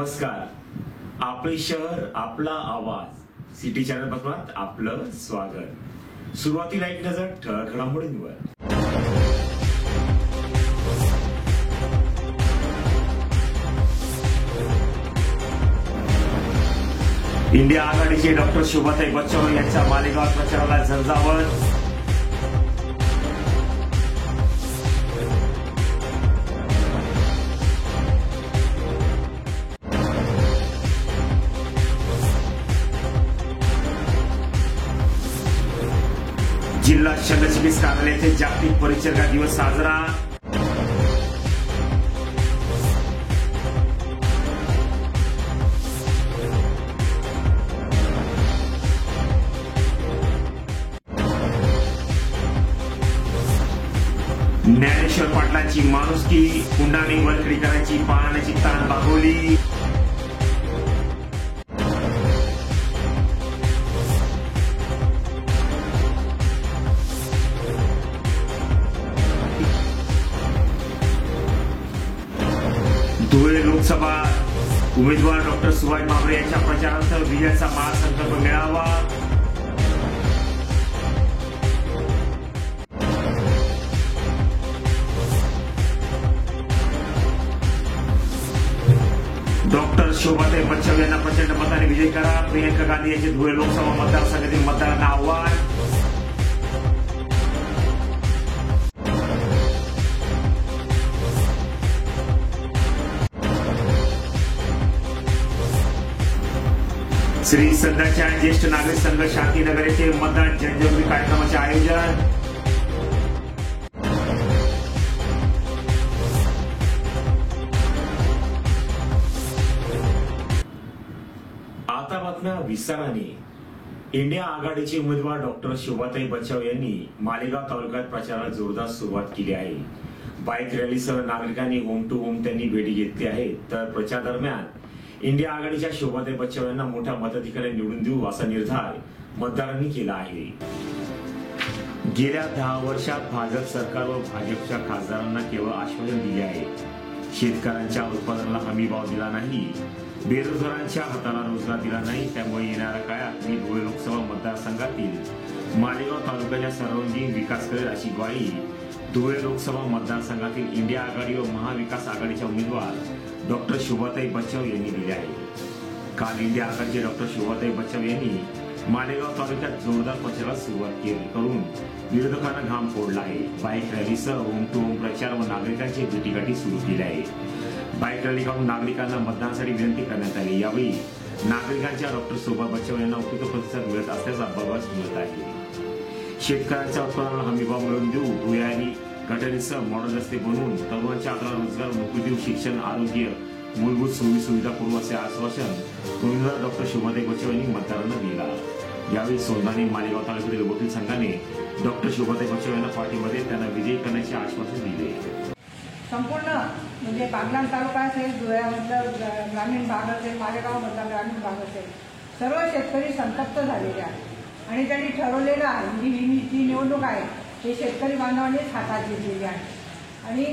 नमस्कार. आपले शहर आपला आवाज सिटी चॅनल बघत आपलं स्वागत. सुरुवातीला एक नजर ठळक घडामोडींवर. इंडिया आघाडीचे डॉक्टर शोभाताई बच्चव यांच्या मालेगाव प्रचाराला झंझावत. जिल्हा शल्यचिकित्सा कार्यालयाचे जागतिक परिचर्या दिवस साजरा. ज्ञानेश्वर पाटलांची माणुसकी कुंडाने वरखडी करायची पाहण्याची ताण बागवली. धुळे लोकसभा उमेदवार डॉक्टर सुभाष भामरे यांच्या प्रचारार्थ विजयाचा महासंकल्प मेळावा. डॉक्टर शोभाताई बच्चव यांना प्रचंड मताने विजयी करा. प्रियंका गांधी यांचे धुळे लोकसभा मतदारसंघातील मतदारांना आव्हान. श्री सध्याच्या ज्येष्ठ नागरिक संघ शांतीनगर येथे मतदान जनजागृती कार्यक्रमाचे आयोजन. आता बातम्या विस्ताराने. इंडिया आघाडीचे उमेदवार डॉक्टर शोभाताई बच्चव यांनी मालेगाव तालुक्यात प्रचाराला जोरदार सुरुवात केली आहे. बाईक रॅलीसह नागरिकांनी होम टू होम त्यांनी भेटी घेतली आहे. तर प्रचार दरम्यान इंडिया आघाडीच्या शोभाताई बच्चव यांना मोठ्या मताधिक्याने निवडून देऊ असा निर्धार मतदारांनी केला आहे. गेल्या 10 वर्षात भाजप सरकार व भाजपच्या खासदारांना केवळ आश्वासन दिले आहे. शेतकऱ्यांच्या उत्पादनाला हमी भाव दिला नाही, बेरोजगारांच्या हाताला रोजगार दिला नाही. त्यामुळे येणाऱ्या काळात मी धुळे लोकसभा मतदारसंघातील मालेगाव तालुक्याच्या सर्वांगीण विकास करेल अशी ग्वाही धुळे लोकसभा मतदारसंघातील इंडिया आघाडी व महाविकास आघाडीच्या उमेदवार डॉक्टर शोभाताई बच्चव यांनी दिले आहे. काल इंडिया आघाडीचे डॉक्टर शोभाताई बच्चव यांनी मालेगाव तालुक्यात जोरदार प्रचाराला सुरुवात करून विरोधकांना घाम फोडला आहे. बाईक रॅलीसह होम टू होम प्रचार व नागरिकांची भेटीगाठी सुरू केली आहे. बाईक रॅली काढून नागरिकांना मतदानासाठी विनंती करण्यात आली. यावेळी नागरिकांच्या डॉक्टर शोभा बच्चव यांना उपयुक्त प्रतिसाद मिळत असल्याचा बघास मिळत आहे. शेतकऱ्यांच्या उत्पादनाला हमीभाव मिळवून देऊ, भुयारी गटारीसह मॉडेल रस्ते बनवून तरुणांच्या हाताला रोजगार, नोकरी देऊ, शिक्षण, आरोग्य, मूलभूत सोयी सुविधा करू असे आश्वासन उमेदवार डॉक्टर शोभाताई बच्चव यांनी मतदारांना दिला. यावेळी सोंदाणे मालेगाव तालुक्यातील वकील संघाने डॉक्टर शोभाताई बच्चव यांना पार्टीमध्ये त्यांना विजयी करण्याचे आश्वासन दिले. संपूर्ण म्हणजे बागलाण तालुका असेल, धुळ्यामधलं ग्रामीण भाग असेल, मालेगाव मधला ग्रामीण भाग असेल, सर्व शेतकरी संतप्त झालेले आहेत. आणि त्यांनी ठरवलेलं आहे म्हणजे ही जी निवडणूक आहे ते शेतकरी बांधवांनीच हातात घेतलेली आहे. आणि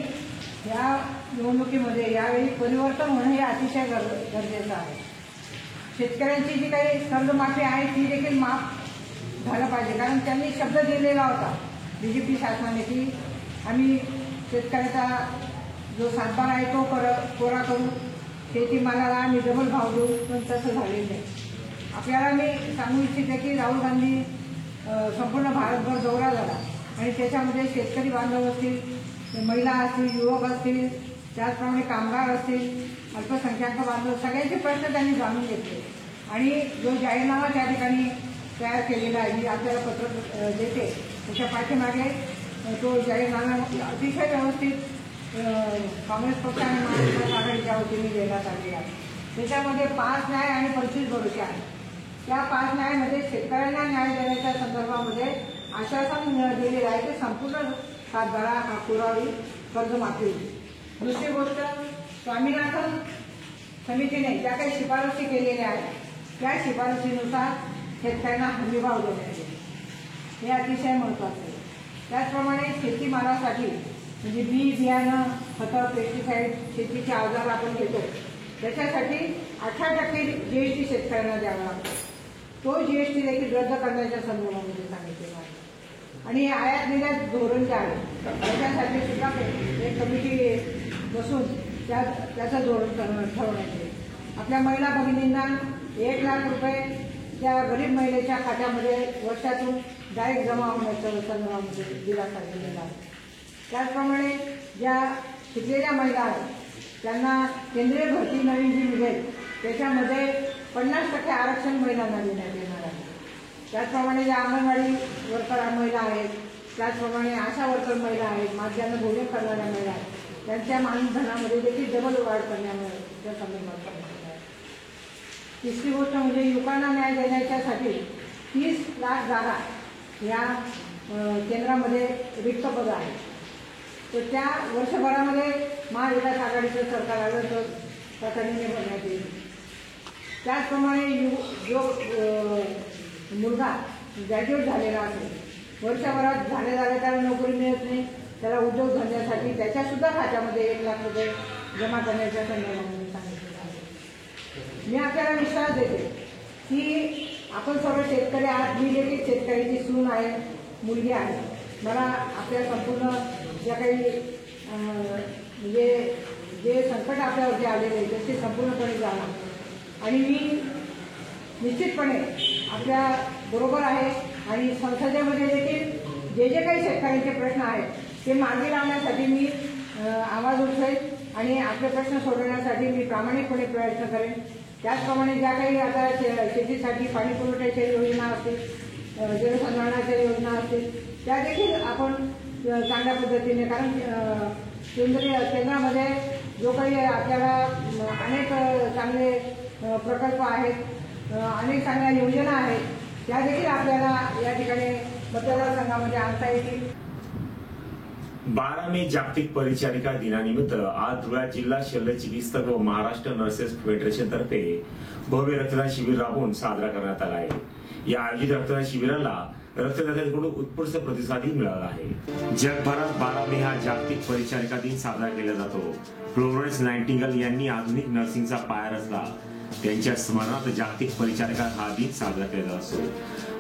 या निवडणुकीमध्ये यावेळी परिवर्तन होणं हे अतिशय गरजेचं आहे. शेतकऱ्यांची जी काही कर्जमाफी आहे ती देखील माफ झालं पाहिजे. कारण त्यांनी शब्द दिलेला होता बीजेपी शासनाने की आम्ही शेतकऱ्याचा जो सातबारा आहे तो कोरा करू, शेतीमालाला आम्ही डबल भाव देऊ, पण तसं झालेलं नाही. आपल्याला मी सांगू इच्छिते की राहुल गांधी संपूर्ण भारतभर दौरा झाला आणि त्याच्यामध्ये शेतकरी बांधव असतील, महिला असतील, युवक असतील, त्याचप्रमाणे कामगार असतील, अल्पसंख्याक बांधव सगळ्यांचे प्रश्न त्यांनी जाणून घेतले. आणि जो जाहीरनामा त्या ठिकाणी तयार केलेला आहे, मी आपल्याला पत्र देते, त्याच्या पाठीमागे तो जाहीरनामा अतिशय व्यवस्थित काँग्रेस पक्ष आणि महाविकास आघाडीच्या वतीने देण्यात आलेली आहे. त्याच्यामध्ये 5 न्याय आणि 25 भरोसे आहेत. त्या 5 न्यायामध्ये शेतकऱ्यांना न्याय देण्याच्या संदर्भामध्ये आश्वासन दिलेलं आहे की संपूर्ण सातबारा हा पुरावी कर्जमाफी होईल. दुसरी गोष्ट, स्वामीनाथन समितीने ज्या काही शिफारसी केलेल्या आहेत त्या शिफारसीनुसार शेतकऱ्यांना हमीभाव देण्यात येईल, हे अतिशय महत्त्वाचं आहे. त्याचप्रमाणे शेतीमालासाठी म्हणजे बी बियाणं, खतं, पेस्टिसाईड, शेतीचे अवजार आपण घेतो त्याच्यासाठी 18% जीएसटी शेतकऱ्यांना द्यावा लागतो. तो जीएसटी देखील रद्द करण्याच्या संदर्भामध्ये सांगितलेला आहे. आणि आयात निर्यात धोरण जे आहे त्याच्यासाठी सुद्धा एक कमिटी बसून त्याचं धोरण ठरवण्यात येईल. आपल्या महिला भगिनींना 1 लाख रुपये त्या गरीब महिलेच्या खात्यामध्ये वर्षातून डायरेक्ट जमा होण्याच्या संदर्भामध्ये दिलासा दिलेला आहे. त्याचप्रमाणे ज्या शिकलेल्या महिला आहेत त्यांना केंद्रीय भरती नवीन जी मिळेल त्याच्यामध्ये 50% आरक्षण महिलांना देण्यात येणार आहे. त्याचप्रमाणे ज्या अंगणवाडी वर्कर महिला आहेत, त्याचप्रमाणे आशा वर्कर महिला आहेत, माध्यान्ह भोजन करणाऱ्या महिला आहेत, त्यांच्या मानधनामध्ये देखील डबल वाढ करण्याच्या संदर्भात सांगितलं आहे. तिसरी गोष्ट म्हणजे युवकांना न्याय देण्याच्यासाठी 30 लाख जागा या केंद्रामध्ये रिक्त पद आहेत. तर त्या वर्षभरामध्ये महाविकास आघाडीचं सरकार आलं तर तातडीने भरण्यात येईल. त्याचप्रमाणे जो मुलगा ग्रॅज्युएट झालेला असेल, वर्षभरात झाले त्याला नोकरी मिळत नाही, त्याला उद्योगधंद्यासाठी त्याच्यासुद्धा खात्यामध्ये 1 लाख रुपये जमा करण्याच्या संदर्भामध्ये सांगितलेलं आहे. मी आपल्याला विश्वास देते की आपण सर्व शेतकरी आहात. मी देखील शेतकऱ्याची सून आहे, मुलगी आहे. मला आपल्या संपूर्ण ज्या काही म्हणजे जे संकट आपल्यावरती आलेले आहे त्याचे संपूर्णपणे जाणार आणि मी निश्चितपणे आपल्या बरोबर आहे. आणि संसदेमध्ये देखील जे काही शेतकऱ्यांचे प्रश्न आहेत ते मार्गी लावण्यासाठी मी आवाज उठवेल आणि आपले प्रश्न सोडवण्यासाठी मी प्रामाणिकपणे प्रयत्न करेन. त्याचप्रमाणे ज्या काही आता शेतीसाठी पाणी पुरवठ्याच्या योजना असतील, जलसंधारणाच्या योजना असतील त्या देखील आपण चांगल्या पद्धतीने, कारण केंद्रामध्ये जो काही आपल्याला अनेक चांगले प्रकल्प आहेत, अनेक चांगल्या योजना आहेत त्या देखील आपल्याला या ठिकाणी मतदारसंघामध्ये आणता येतील. 12 मे जागतिक परिचारिका दिनानिमित्त आज धुळ्यात जिल्हा शल्य चिकित्सक व महाराष्ट्र नर्सेस फेडरेशन तर्फे भव्य रक्तदान शिबिर राबवून साजरा करण्यात आला आहे. या आयोजित रक्तदान शिबिराला रक्तदात्यांकडून उत्स्फूर्त प्रतिसादही मिळाला आहे. जगभरात 12 मे हा जागतिक परिचारिका दिन साजरा केला जातो. फ्लोरेन्स नाइटिंगेल यांनी आधुनिक नर्सिंगचा पाया रचला. त्यांच्या स्मरणार्थ जागतिक परिचारिका हा दिन साजरा केला असतो.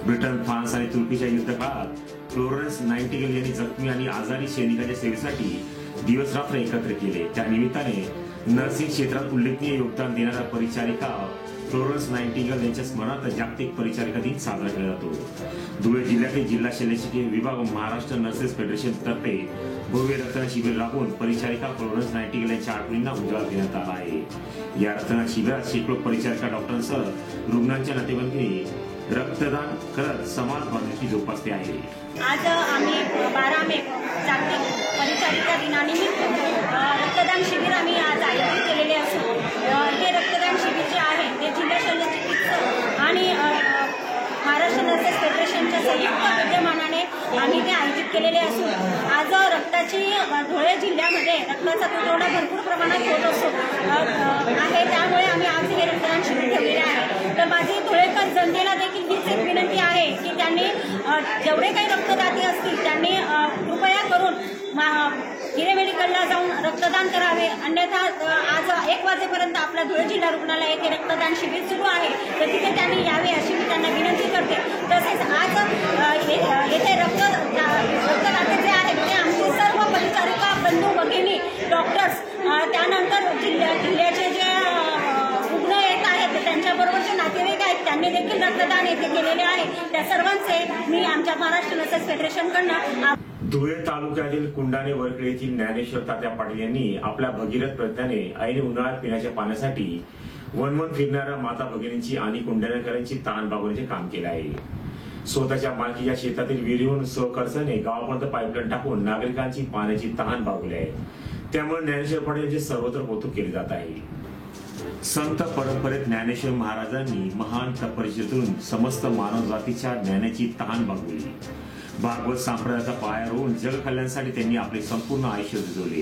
ब्रिटन, फ्रान्स आणि तुर्कीच्या युद्धकाळात फ्लोरेन्स नाइटिंगेल यांनी जखमी आणि आजारी सैनिकांच्या सेवेसाठी दिवस रात्र एकत्र केले. त्या निमित्ताने नर्सिंग क्षेत्रात उल्लेखनीय योगदान देणाऱ्या परिचारिका फ्लोरेन्स नाइटिंगेल यांच्या स्मरणार्थ जागतिक परिचारिका दिन साजरा केला जातो. धुळे जिल्ह्यातील जिल्हा शल्यचिकित्सा विभाग व महाराष्ट्र नर्सेस फेडरेशन तर्फे भव्य रक्तदान शिबिर राबवून परिचारिका फ्लोरेन्स नाइटिंगेल यांच्या आठवणींना उजाळा देण्यात आला आहे. या रक्तदान शिबिरात शेकडो परिचारिका डॉक्टरांसह रुग्णांच्या नातेवाईकांनी रक्तदान करत समाज बांधिलकी जोपासली आहे. आज आम्ही 12 मे जागतिक परिचारिका दिनानिमित्त रक्तदान शिबिर आम्ही आज आयोजित केलेले असून हे रक्तदान शिबिर जे आहे ते जिल्हा शल्य चिकित्सक आणि महाराष्ट्र नर्सेस फेडरेशनच्या संयुक्त विद्यमानाने आम्ही ते आयोजित केलेले असून आज रक्ताची धुळे जिल्ह्यामध्ये रक्ताचा तुटवडा भरपूर प्रमाणात होत असतो आहे. त्यामुळे आम्ही आज हे रक्तदान शिबिर ठेवलेले आहे. तर माझी धुळेकर जनतेला देखील हीच एक विनंती आहे की त्यांनी जेवढे काही रक्तदाते असतील त्यांनी कृपया करून हिरे मेडिकलला जाऊन रक्तदान करावे. अन्यथा आज 1 वाजेपर्यंत आपल्या धुळे जिल्हा रुग्णालय येथे रक्तदान शिबिर सुरू आहे, तर तिथे त्यांनी यावे अशी मी त्यांना विनंती करते. तसेच आज येथे रक्तदाते जे आहेत ते आमचे सर्व परिचारिका बंधू भगिनी, डॉक्टर्स, त्यानंतर जिल्ह्याचे जे रुग्ण येत आहेत त्यांच्याबरोबरचे नातेवाईक आहेत त्यांनी देखील रक्तदान येथे केलेले आहे. त्या सर्वांचे मी आमच्या महाराष्ट्र नर्सेस फेडरेशनकडनं. धुळे तालुक्यातील कुंडाणे वरखेड येथील ज्ञानेश्वर तात्या पाटील यांनी आपल्या भगीरथ प्रयत्नाने ऐन उन्हाळ्यात पिण्याच्या पाण्यासाठी वनवन फिरणाऱ्या माता भगिनींची आणि कुंडाणेकरांची ताण भागवण्याचे काम केले आहे. स्वतःच्या मालकीच्या शेतातील विहिरीहून स्वखर्चाने गावापर्यंत पाईपलाईन टाकून नागरिकांची पाण्याची तहान भागवली आहे. त्यामुळे ज्ञानेश्वर पाटील यांचे सर्वत्र कौतुक केले जात आहे. संत परंपरेत ज्ञानेश्वर महाराजांनी महान तपश्चर्येतून समस्त मानवजातीच्या ज्ञानाची तहान भागवली. भागवत संप्रदायाचा पाया रोवून जग कल्याणासाठी त्यांनी आपले संपूर्ण आयुष्य झिजवले.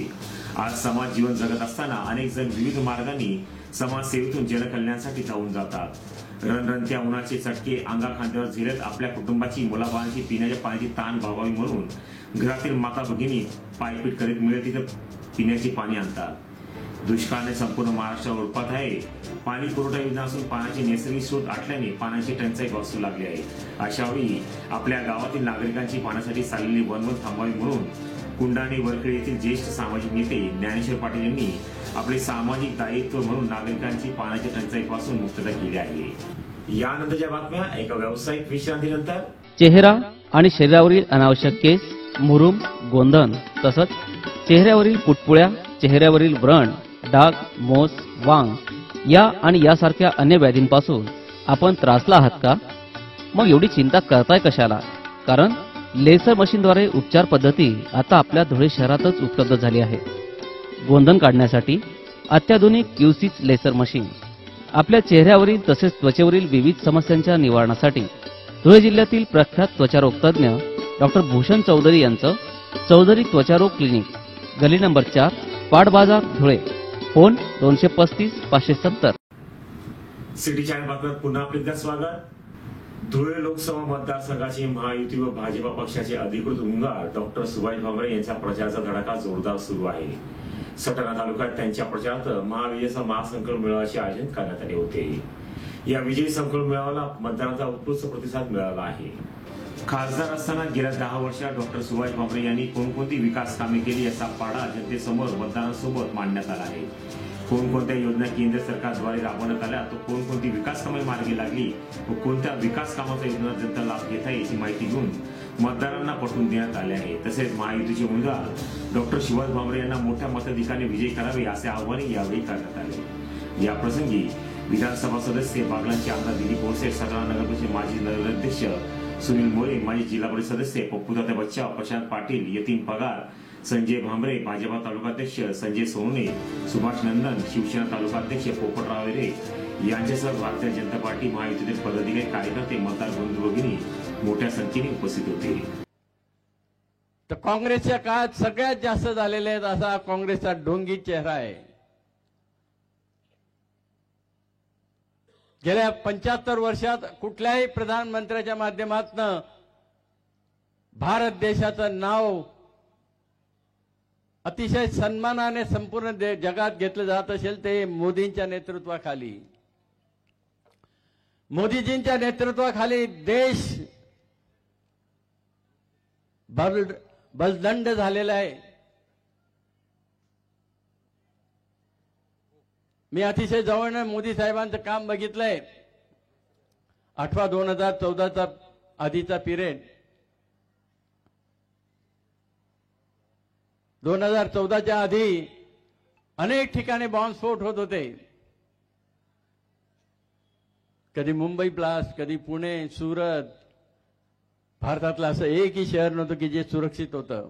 आज समाज जीवन जगत असताना अनेक जण विविध मार्गांनी समाजसेवेतून जनकल्याणासाठी धावून जातात. रणरणत्या उन्हाचे चटके अंगा खांद्यावर झेलत आपल्या कुटुंबाची, मुलाबाळांची पिण्याच्या पाण्याची ताण भागावी म्हणून घरातील माता भगिनी पायपीट करीत मिळेल तिथे पिण्याची पाणी आणतात. दुष्काळाने संपूर्ण महाराष्ट्र ओढपात आहे. पाणी पुरवठा योजना असून पाण्याचे नैसर्गिक स्रोत आटल्याने पाण्याची टंचाई भासू लागली आहे. अशावेळी आपल्या गावातील नागरिकांची पाण्यासाठी चाललेली वणवण थांबावी म्हणून कुंडाणे वरखेड येथील ज्येष्ठ सामाजिक नेते ज्ञानेश्वर पाटील यांनी आपले सामाजिक दायित्व म्हणून नागरिकांची पाण्याच्या टंचाईपासून मुक्तता केली आहे. यानंतरच्या बातम्या एका व्यावसायिक विश्रांतीनंतर. चेहरा आणि शरीरावरील अनावश्यक केस, मुरूम, गोंधन तसंच चेहऱ्यावरील पुटपुळ्या, चेहऱ्यावरील व्रण, डाग, मोस, वांग या आणि यासारख्या अन्य व्याधींपासून आपण त्रासला आहात का? मग एवढी चिंता करताय कशाला? कारण लेसर मशीनद्वारे उपचार पद्धती आता आपल्या धुळे शहरातच उपलब्ध झाली आहे. गोंधन काढण्यासाठी अत्याधुनिक क्यूसिस लेसर मशीन, आपल्या चेहऱ्यावरील तसेच त्वचेवरील विविध समस्यांच्या निवारणासाठी धुळे जिल्ह्यातील प्रख्यात त्वचारोग तज्ञ डॉक्टर भूषण चौधरी यांचं चौधरी त्वचारोग क्लिनिक, गली नंबर 4, पाट बाजार, धुळे. फोन 235 570. सिटी चॅनल बातम्यात पुन्हा आपले स्वागत. धुळे लोकसभा मतदारसंघाची महायुती व भाजपा पक्षाचे अधिकृत उमेदवार डॉक्टर सुभाष भामरे यांच्या प्रचाराचा धडाका जोरदार सुरू आहे. सटाणा तालुक्यात त्यांच्या प्रचारात महाविजयाचा महासंकल्प मेळाव्याचे आयोजन करण्यात आले होते. या विजयी संकल्प मेळाव्याला मतदारांचा उत्कृष्ट प्रतिसाद मिळाला आहे. खासदार असताना गेल्या 10 वर्षात डॉक्टर सुभाष भामरे यांनी कोणकोणती विकास कामे केली याचा पाढा जनतेसमोर मतदारांसोबत मांडण्यात आला आहे. कोणकोणत्या योजना केंद्र सरकारद्वारे राबवण्यात आल्या, तो कोणकोणती विकास कामे मार्गी लागली व कोणत्या विकास कामाचा योजना जनता लाभ घेत आहे याची माहिती घेऊन मतदारांना पटवून देण्यात आले आहे. तसेच महायुतीचे उमेदवार डॉक्टर सुभाष भामरे यांना मोठ्या मताधिकाने विजयी करावे असे आवाहनही यावेळी करण्यात आले. या प्रसंगी विधानसभा सदस्य बागलांचे आमदार दिलीप बोरसे, सटाणा नगरपरिषद माजी नगराध्यक्ष सुनील मोरे, माजी जिल्हा परिषद सदस्य पप्पूदादा बच्चाव, प्रशांत पाटील, यतीन पगार, संजय भामरे, भाजपा तालुकाध्यक्ष संजय सोनवणे, सुभाष नंदन, शिवसेना तालुकाध्यक्ष पोपटराव वेरे यांच्यासह भारतीय जनता पार्टी महायुतीतील पदाधिकारी, कार्यकर्ते, मतदार बंधू भगिनी मोठ्या संख्येने उपस्थित होते. तर काँग्रेसच्या काळात सगळ्यात जास्त झालेले आहेत असा काँग्रेसचा ढोंगी चेहरा आहे. गेल्या 75 वर्षात कुठल्याही प्रधानमंत्र्याच्या माध्यमातून भारत देशाचं नाव अतिशय सन्मानाने संपूर्ण जगात घेतलं जात असेल ते मोदींच्या नेतृत्वाखाली. मोदीजींच्या नेतृत्वाखाली देश बलदंड झालेला आहे. मी अतिशय जवळनं मोदी साहेबांचं काम बघितलंय. 2014चा आधीचा पिरियड, 2014च्या आधी अनेक ठिकाणी बॉम्बस्फोट होत होते. कधी मुंबई ब्लास्ट, कधी पुणे, सुरत. भारतातलं असं एकही शहर नव्हतं की जे सुरक्षित होतं.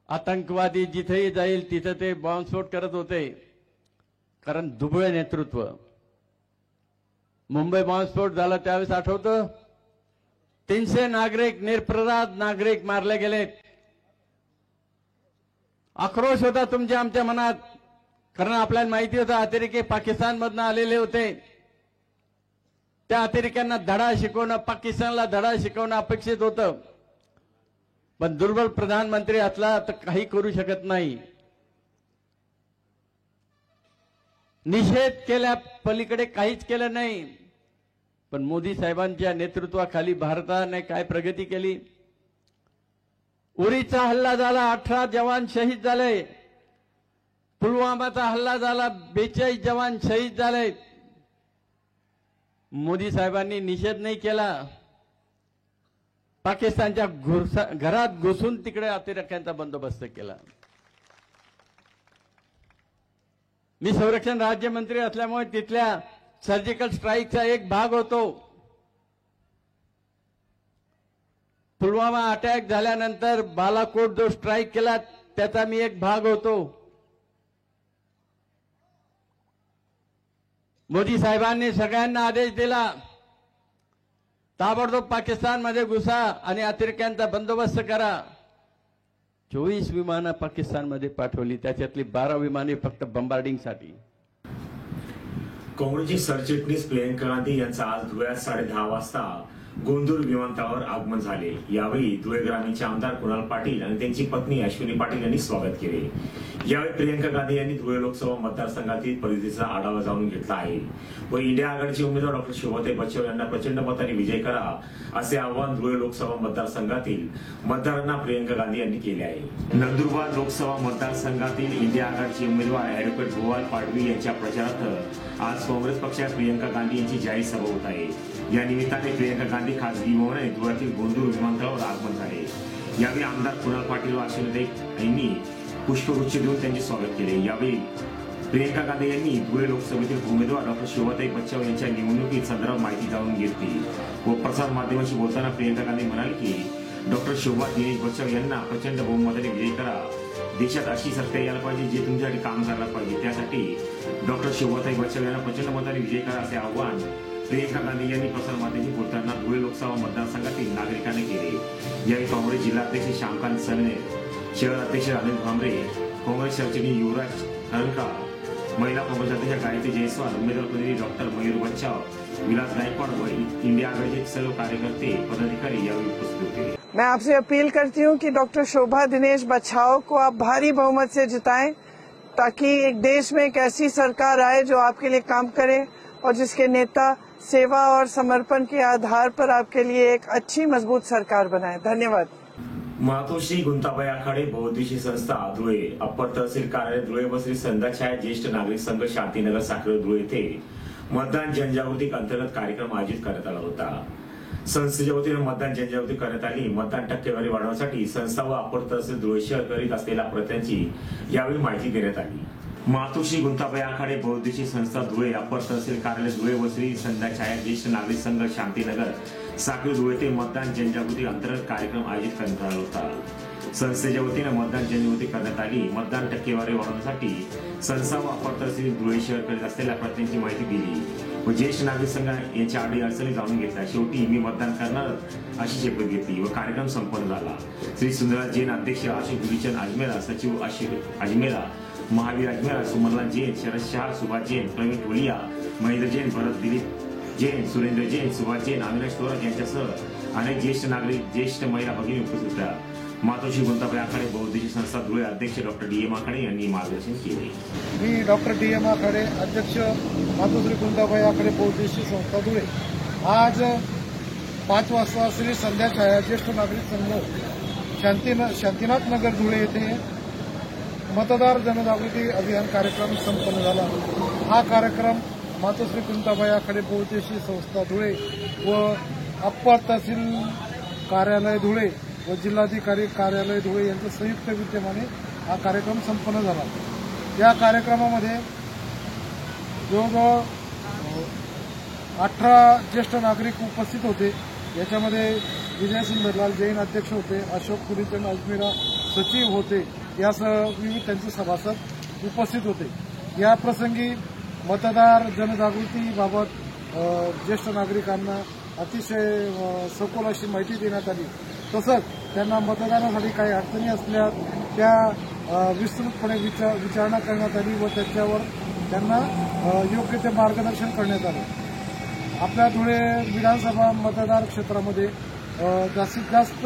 आतंकवादी जिथेही जाईल तिथं ते बॉम्बस्फोट करत होते, कारण दुबळे नेतृत्व. मुंबई बॉम्बस्फोट झाला त्यावेळेस आठवतं, 300 नागरिक, निरपराध नागरिक मारले गेले. आक्रोश होता तुमच्या आमच्या मनात, कारण आपल्याला माहिती होतं अतिरेकी पाकिस्तानमधून आलेले होते. त्या अतिरेक्यांना धडा शिकवणं, पाकिस्तानला धडा शिकवणं अपेक्षित होतं. पण दुर्बल प्रधानमंत्री असला तर काही करू शकत नाही. निषेध केल्या पलीकडे काहीच केलं नाही. पण मोदी साहेबांच्या नेतृत्वाखाली भारताने काय प्रगती केली. उरीचा हल्ला झाला, 18 जवान शहीद झाले. पुलवामाचा हल्ला झाला, 42 जवान शहीद झाले. मोदी साहेबांनी निषेध नाही केला. पाकिस्तानच्या घरात घुसून तिकडे अतिरेक्यांचा बंदोबस्त केला. मी संरक्षण राज्यमंत्री असल्यामुळे तिथल्या सर्जिकल स्ट्राईकचा एक भाग होतो. पुलवामा अटॅक झाल्यानंतर बालाकोट जो स्ट्राईक केला त्याचा मी एक भाग होतो. मोदी साहेबांनी सगळ्यांना आदेश दिला, ताबडतोब पाकिस्तानमध्ये घुसा आणि अतिरेक्यांचा बंदोबस्त करा. 24 विमानं पाकिस्तानमध्ये पाठवली, त्याच्यातली 12 विमाने फक्त बंबार्डिंगसाठी. काँग्रेसचे सरचिटणीस प्रियंका गांधी यांचा आज धुळ्यात 10:30 वाजता गोंदूर विमानतळावर आगमन झाले। यावेळी धुळे ग्रामीणचे आमदार कुणाल पाटील आणि त्यांची पत्नी अश्विनी पाटील यांनी स्वागत केले। यावेळी प्रियंका गांधी यांनी धुळे लोकसभा मतदारसंघातील परिस्थितीचा आढावा जाणून घेतला आहे व इंडिया आघाडीचे उमेदवार डॉक्टर शोभाताई बच्चव यांना प्रचंड मताने विजय करा असे आवाहन धुळे लोकसभा मतदारसंघातील मतदारांना प्रियंका गांधी यांनी केले आहे। नंदुरबार लोकसभा मतदारसंघातील इंडिया आघाडीचे उमेदवार ॲडव्होकेट गोपाल पाडवी यांच्या प्रचारार्थ आज काँग्रेस पक्षात प्रियंका गांधी यांची जाहीर सभा होत आहे। या निमित्ताने प्रियंका गांधी खासगी विमानाने धुळ्यातील गोंदूर विमानतळावर आगमन झाले। यावेळी आमदार कुणाल पाटील व अश्विनी यांनी पुष्पगुच्छ देऊन त्यांचे स्वागत केले। यावेळी प्रियंका गांधी यांनी धुळे लोकसभेतील उमेदवार डॉक्टर शोभाताई बच्चव यांच्या निवडणुकीत संदर्भात माहिती जाणून घेतली व प्रसार माध्यमांशी बोलताना प्रियंका गांधी म्हणाले की डॉक्टर शोभा दिनेश बच्चव यांना प्रचंड बहुमताने विजयी करा। देशात अशी सत्ता यायला पाहिजे जे तुमच्यासाठी काम करायला पाहिजे, त्यासाठी डॉक्टर शोभाताई बच्चव यांना प्रचंड मताने विजयी करा असे आवाहन प्रियंका गांधी यांनी प्रसार माध्यमांशी बोलताना धुळे लोकसभा मतदारसंघातील नागरिकांनी केले। यावेळी काँग्रेस जिल्हाध्यक्ष श्यामकांत सनने, शहर अध्यक्ष अनिल भांबरे, काँग्रेस सरचिटणीस युवराज हरणकर, महिला काँग्रेस अध्यक्ष गायत्री जयस्वाल, उमेदवार प्रतिनिधी डॉक्टर मयूर बच्चाव, विलास गायकवाड व इंडिया आघाडीचे सर्व कार्यकर्ते पदाधिकारी यावेळी उपस्थित होते। मैं आपसे अपील करती हूं कि डॉक्टर शोभा दिनेश बच्चाव को आप भारी बहुमत से जिताएं ताकि एक देश में एक ऐसी सरकार आए जो आपके लिए काम करे और जिसके नेता सेवा और समर्पण के आधार पर आपके लिए एक अच्छी मजबूत सरकार बनाए। धन्यवाद। मातोश्री गुंताबाई आखाडे बहुउद्देशीय संस्था धुळे, अप्पर तहसील कार्यालय धुळे व श्री संध्याछाया ज्येष्ठ नागरिक संघ शांतीनगर साखरे धुळे येथे मतदान जनजागृती अंतर्गत कार्यक्रम आयोजित करण्यात आला होता। संस्थेच्या वतीने मतदान जनजागृती करण्यात आली। मतदान टक्केवारी वाढवण्यासाठी संस्था व अप्पर तहसील धुळे शहर करीत असलेल्या प्रयत्नांची यावेळी माहिती देण्यात आली। मातोश्री गुंताबाई आखाडे बहुउद्देशीय संस्था धुळे, अप्पर तहसील कार्यालय धुळे व श्री संध्याछाया ज्येष्ठ नागरिक संघ शांतीनगर साखरे धुळे येथे मतदान जनजागृती अंतर्गत कार्यक्रम आयोजित करण्यात आला होता। संस्थेच्या वतीने मतदान जनजागृती करण्यात आली। मतदान टक्केवारी वाढवण्यासाठी संस्था व अप्पर तहसील धुळे शहर करीत असलेल्या प्रयत्नांची माहिती दिली व ज्येष्ठ नागरिक संघ यांच्या अडीअडचणी जाणून घेतल्या। शेवटी मी मतदान करणार अशी शपथ घेतली व कार्यक्रम संपन्न झाला। श्री सुंदरराज जैन अध्यक्ष, आशिष गुरुचंद अजमेरा सचिव, आशिष अजमेरा, महावीर अजमेरा, सुमनलाल जैन, शरद शहा, सुभाष जैन, प्रवीण टोलिया, महेंद्र जैन, भरत दिलीप जैन, सुरेंद्र जैन, सुभाष जैन, अविनाश थोरात यांच्यासह अनेक ज्येष्ठ नागरिक, ज्येष्ठ महिला भगिनी उपस्थित होत्या। मातोश्री गुंताबाई आखाडे बहुउद्देशीय संस्था धुळे अध्यक्ष डॉक्टर डी.एम. आखाडे यांनी मार्गदर्शन केले। मी डॉक्टर डी.एम. आखाडे, अध्यक्ष मातोश्री गुंताबाई आखाडे बहुउद्देशीय संस्था धुळे। आज 5 वाजता श्री संध्याछाया ज्येष्ठ नागरिक संघ शांतीनाथ नगर धुळे येथे मतदार जनजागृती अभियान कार्यक्रम संपन्न झाला। हा कार्यक्रम मातोश्री गुंताबाई आखाडे बहुउद्देशीय संस्था धुळे व अप्पर तहसील कार्यालय धुळे व जिल्हाधिकारी कार्यालय धुळे यांच्या संयुक्त विद्यमाने हा कार्यक्रम संपन्न झाला। या कार्यक्रमामध्ये जवळजवळ 18 ज्येष्ठ नागरिक उपस्थित होते। याच्यामध्ये विजय सुंदरलाल जैन अध्यक्ष होते, अशोक कुरीचंद अजमेरा सचिव होते, यासह विविध त्यांचे सभासद उपस्थित होते। या प्रसंगी मतदार जनजागृतीबाबत ज्येष्ठ नागरिकांना अतिशय सखोल अशी माहिती देण्यात आली। तसंच त्यांना मतदानासाठी काही अडचणी असल्या त्या विस्तृतपणे विचारणा करण्यात आली व त्याच्यावर त्यांना योग्य ते मार्गदर्शन करण्यात आले। आपल्या धुळे विधानसभा मतदार क्षेत्रामध्ये जास्तीत जास्त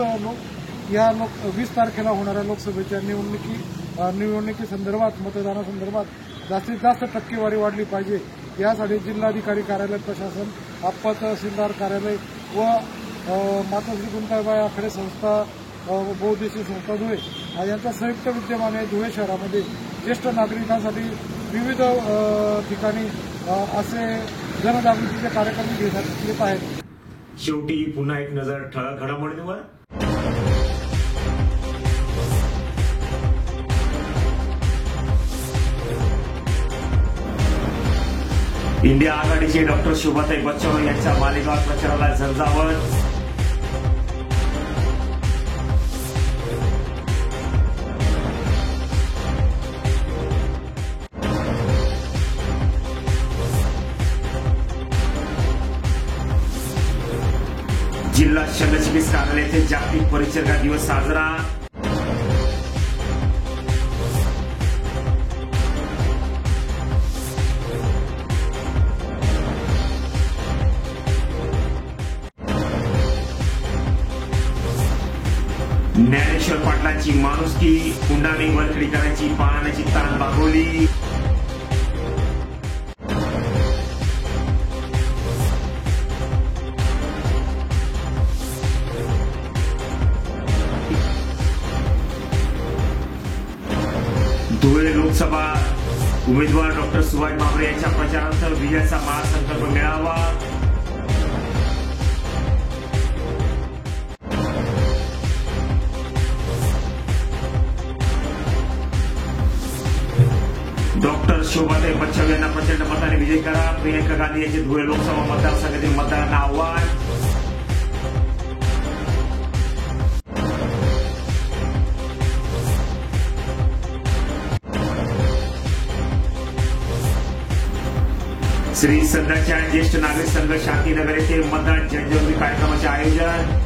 या 20 तारखेला होणाऱ्या लोकसभेच्या निवडणुकी संदर्भात मतदानासंदर्भात जास्तीत जास्त टक्केवारी वाढली पाहिजे, यासाठी जिल्हाधिकारी कार्यालय प्रशासन, अप्पर तहसीलदार कार्यालय व मातोश्री गुंताबाई आखाडे संस्था बहुउद्देशीय संस्था धुळे यांच्या संयुक्त विद्यमाने धुळे शहरामध्ये ज्येष्ठ नागरिकांसाठी विविध ठिकाणी असे जनजागृतीचे कार्यक्रम घेण्यात येत आहेत। शेवटी पुन्हा एक नजर ठळक घडामोडींवर। इंडिया आघाडीचे डॉक्टर शोभाताई बच्चव यांच्या मालेगाव प्रचाराला झंझावत। जिल्हा शल्यचिकित्सक कार्यालय येथे जागतिक परिचर्या दिवस साजरा। ज्ञानेश्वर पाटलांची माणुसकी, पुंडाने वरखडीकरांची पाळण्याची ताण बागवली. धुळे लोकसभा उमेदवार डॉक्टर सुभाष भामरे यांच्या प्रचारार्थ विजयाचा महासंकल्प मेळावा. डॉक्टर शोभाताई बच्चाव यांना प्रचंड मताने विजयी करा. प्रियंका गांधी यांचे धुळे लोकसभा मतदारसंघातील मतदारांना आव्हान. श्री संतांच्या ज्येष्ठ नागरिक संघ शांतीनगर येथे मतदान जनजागृती कार्यक्रमाचे आयोजन.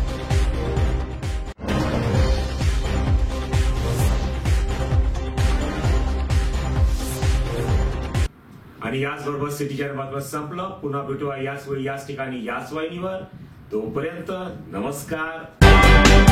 आणि याचबरोबर सिटीच्या बातम्या संपलं. पुन्हा भेटूया याच वेळी याच ठिकाणी याच वाहिनीवर. तोपर्यंत नमस्कार.